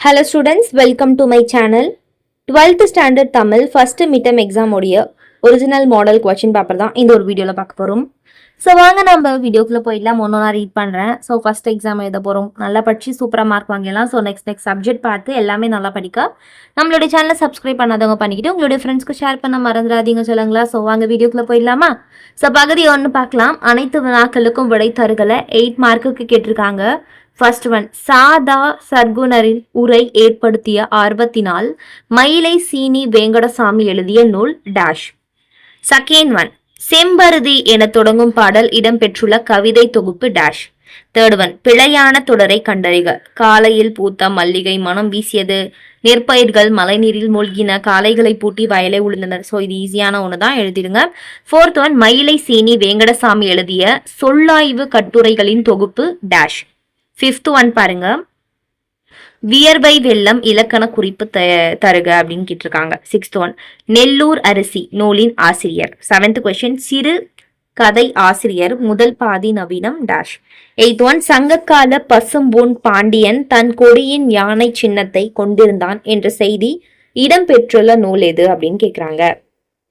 Hello students, welcome to my channel. 12th standard Tamil first midterm exam உடைய original model question paper தான் இந்த ஒரு வீடியோவில் பார்க்க போகிறோம். ஸோ வாங்க நம்ம வீடியோக்குள்ளே போயிடலாம். ஒன்றா ரீட் பண்ணுறேன். ஸோ ஃபஸ்ட் எக்ஸாம் எழுத போகிறோம். நல்லா படித்து சூப்பராக மார்க் வாங்கிடலாம். ஸோ நெக்ஸ்ட் சப்ஜெக்ட் பார்த்து எல்லாமே நல்லா படிக்க நம்மளுடைய சேனலை சப்ஸ்கிரைப் பண்ணாதவங்க பண்ணிக்கிட்டு உங்களுடைய ஃப்ரெண்ட்ஸ்க்கு ஷேர் பண்ண மறந்துடாதீங்க சொல்லுங்களா. ஸோ வாங்க வீடியோக்குள்ளே போயிடலாமா. ஸோ பகுதி 1 பார்க்கலாம். அனைத்து வினாக்களுக்கும் விடை தருகளை 8 மார்க்குக்கு கேட்டிருக்காங்க. ஃபர்ஸ்ட் ஒன், சாதா சர்க்குணரின் உரை ஏற்படுத்திய ஆர்வத்தினால் மயிலை சீனி வேங்கடசாமி எழுதிய நூல் டேஷ். செகண்ட் ஒன், செம்பருதி என தொடங்கும் பாடல் இடம்பெற்றுள்ள கவிதை தொகுப்பு டேஷ். தேர்ட் ஒன், பிழையான தொடரை கண்டறிக. காலையில் பூத்த மல்லிகை மனம் வீசியது, நெற்பயிர்கள் மழைநீரில் மூழ்கின, காளைகளை பூட்டி வயலை உழுந்தனர். ஸோ இது ஈஸியான ஒன்று தான், எழுதிடுங்க. ஃபோர்த் ஒன், மயிலை சீனி வேங்கடசாமி எழுதிய சொல்லாய்வு கட்டுரைகளின் தொகுப்பு டேஷ். ஃபிஃப்த் ஒன் பாருங்க, வியர்வை வெள்ளம் இலக்கண குறிப்பு தருக அப்படின்னு கேட்டிருக்காங்க. சிக்ஸ்த் ஒன், நெல்லூர் அரிசி நூலின் ஆசிரியர். செவன்த் கொஸ்டின், சிறு கதை ஆசிரியர், முதல் பாதி நவீனம் டேஷ். எய்த் ஒன், சங்ககால பசும்பொன் பாண்டியன் தன் கொடியின் யானை சின்னத்தை கொண்டிருந்தான் என்ற செய்தி இடம்பெற்றுள்ள நூல் எது அப்படின்னு கேட்குறாங்க.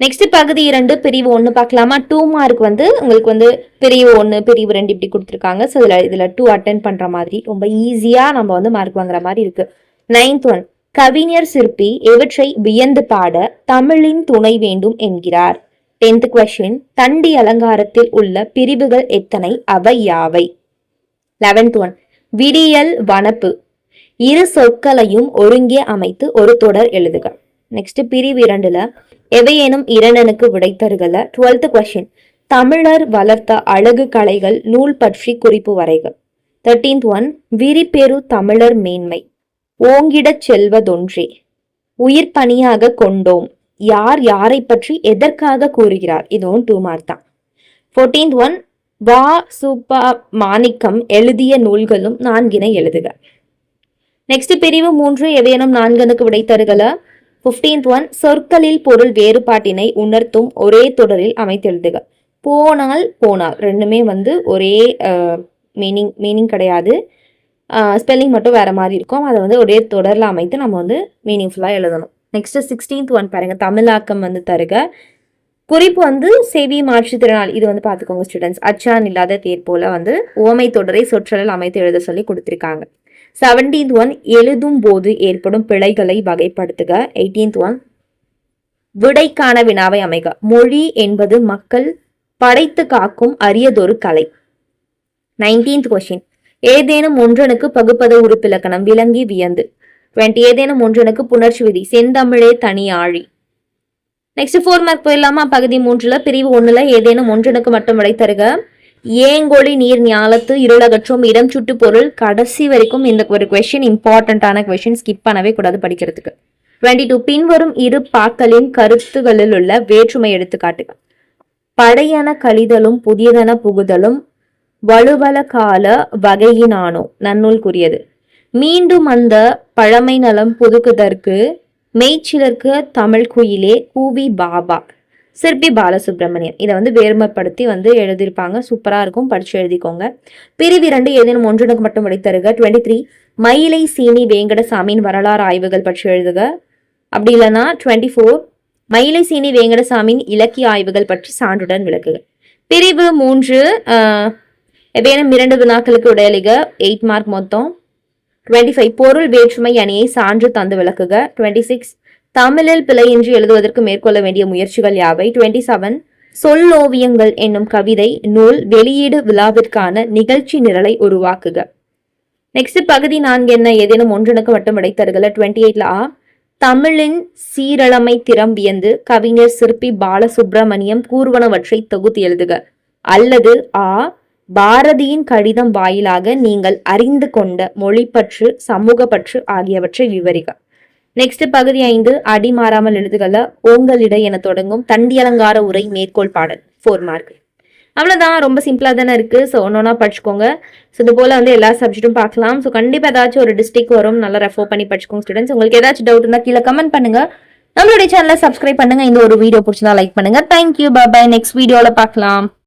நெக்ஸ்ட் பகுதி 2 பிரிவு 1 பார்க்கலாமா. 2 மார்க் உங்களுக்கு பிரிவு 1 பிரிவு 2 இப்படி கொடுத்துருக்காங்க. ஸோ இதில் 2 அட்டென்ட் பண்ற மாதிரி ரொம்ப ஈஸியா நம்ம மார்க் வாங்குற மாதிரி இருக்கு. 9th ஒன், கவிஞர் சிற்பி எவற்றை வியந்து பாட தமிழின் துணை வேண்டும் என்கிறார். 10th கொஸ்டின், தண்டி அலங்காரத்தில் உள்ள பிரிவுகள் எத்தனை, அவை யாவை. 11th ஒன், விடியல் வனப்பு இரு சொற்களையும் ஒருங்கே அமைத்து ஒரு தொடர் எழுதுக. நெக்ஸ்ட் பிரிவு 2ல எவையேனும் இரண்டனுக்கு விடை தருகல. 12th கொஸ்டின், தமிழர் வளர்த்த அழகு கலைகள் நூல் பற்றி குறிப்பு வரைக. 13th ஒன், விரிபெரு தமிழர் மேன்மை ஓங்கிடச் செல்வதொன்றே உயிர் பணியாக கொண்டோம், யார் யாரை பற்றி எதற்காக கூறுகிறார். இதுவும் 2 மார்க் தான். 14th ஒன், வா சுப்பா மாணிக்கம் எழுதிய நூல்களும் 4 எழுதுக. நெக்ஸ்ட் பிரிவு 3 எவையேனும் 4 விடை தருகல. 15th ஒன், சொற்களில் பொருள் வேறுபாட்டினை உணர்த்தும் ஒரே தொடரில் அமைத்து எழுதுக. போனால் போனால் ரெண்டுமே ஒரே மீனிங் கிடையாது, ஸ்பெல்லிங் மட்டும் வேற மாதிரி இருக்கும். அதை ஒரே தொடரில் அமைத்து நம்ம மீனிங்ஃபுல்லாக எழுதணும். நெக்ஸ்ட் 16th ஒன் பாருங்க, தமிழாக்கம் தருக. குறிப்பு செவி மாற்றுத்திறனால். இது பார்த்துக்கோங்க ஸ்டூடெண்ட்ஸ். அச்சான் இல்லாத தேர் போல ஓமை தொடரை சொற்றலில் அமைத்து எழுத சொல்லி கொடுத்துருக்காங்க. 17th ஒன், எழுதும் போது ஏற்படும் பிழைகளை வகைப்படுத்துக. 18th ஒன், விடைக்கான வினாவை அமைக. மொழி என்பது மக்கள் படைத்து காக்கும் அரியதொரு கலை. 19th கொஸ்டின், ஏதேனும் ஒன்றனுக்கு பகுப்பத உறுப்பிலக்கணம் விளங்கி வியந்து. 20, ஏதேனும் ஒன்றனுக்கு புணர்ச்சி விதி செந்தமிழே தனி ஆழி. நெக்ஸ்ட் 4 மார்க் போயிடலாமா. பகுதி 3ல பிரிவு 1ல ஏதேனும் ஒன்றனுக்கு மட்டும் விடை தருக. ஏங்கொழி நீர் ஞாலத்து இருளகற்றும் இடம் சுட்டு பொருள். கடைசி வரைக்கும் இந்த ஒரு கொஸ்டின் இம்பார்ட்டன்டான கொஸ்டின், ஸ்கிப் பண்ணவே கூடாது படிக்கிறதுக்கு. 22, பின்வரும் இரு பாக்களின் கருத்துகளில் உள்ள வேற்றுமை எடுத்துக்காட்டு. படையன கழிதலும் புதியதன புகுதலும் வலுவல கால வகையினானோ நன்னூல் மீண்டும் அந்த பழமை நலம் புதுக்குதற்கு மெய்ச்சிலர்க்கு தமிழ் குயிலே கூவி பாபா. சிற்பி பாலசுப்ரமணியம். இதை வேறுமைப்படுத்தி எழுதியிருப்பாங்க. சூப்பராக இருக்கும், படிச்சு எழுதிக்கோங்க. பிரிவு 2 ஏதேனும் ஒன்றனுக்கு மட்டும் விடை தருக. 23, மயிலை சீனி வேங்கடசாமியின் வரலாறு ஆய்வுகள் பற்றி எழுதுக. அப்படி இல்லைன்னா 24, மயிலை சீனி வேங்கடசாமியின் இலக்கிய ஆய்வுகள் பற்றி சான்றுடன் விளக்குக. பிரிவு 3 ஏதேனும் 2 வினாக்களுக்கு விடையளிக. 8 மார்க் மொத்தம். 25, பொருள் வேற்றுமை அணியை சான்று தந்து விளக்குக. 26, தமிழில் பிழையின்றி எழுதுவதற்கு மேற்கொள்ள வேண்டிய முயற்சிகள் யாவை. 27, சொல்லோவியங்கள் என்னும் கவிதை நூல் வெளியீடு விழாவிற்கான நிகழ்ச்சி நிரலை உருவாக்குக. நெக்ஸ்ட் பகுதி 4 என்ன, ஏதேனும் ஒன்றனுக்கு மட்டும் விடை தருகல. 28ல தமிழின் சீரழமை திறம் வியந்து கவிஞர் சிற்பி பாலசுப்ரமணியம் கூறுவனவற்றை தொகுத்து எழுதுக. அல்லது பாரதியின் கடிதம் வாயிலாக நீங்கள் அறிந்து கொண்ட மொழிப்பற்று சமூகப்பற்று ஆகியவற்றை விவரிக்க. நெக்ஸ்ட் பகுதி 5, அடி மாறாமல் எழுதுகல. ஓங்கலிடை என தொடங்கும் தண்டி அலங்கார உரை மேற்கோள் பாடல். 4 மார்க். அவ்வளவுதான், ரொம்ப சிம்பிளா தானே இருக்கு. ஸோ ஒன்னொன்னா படிச்சுக்கோங்க. ஸோ இது போல எல்லா சப்ஜெக்ட்டும் பார்க்கலாம். ஸோ கண்டிப்பா ஏதாச்சும் ஒரு டிஸ்ட்ரிக்ட் வரும், நல்லா ரெஃபர் பண்ணி படிச்சுக்கோங்க ஸ்டூடெண்ட்ஸ். உங்களுக்கு ஏதாச்சும் டவுட் இருந்தா கீழே கமெண்ட் பண்ணுங்க. நம்மளுடைய சேனலை சப்ஸ்கிரைப் பண்ணுங்க. இந்த ஒரு வீடியோ பிடிச்சதா லைக் பண்ணுங்க. தேங்க்யூ, பாய். நெக்ஸ்ட் வீடியோல பார்க்கலாம்.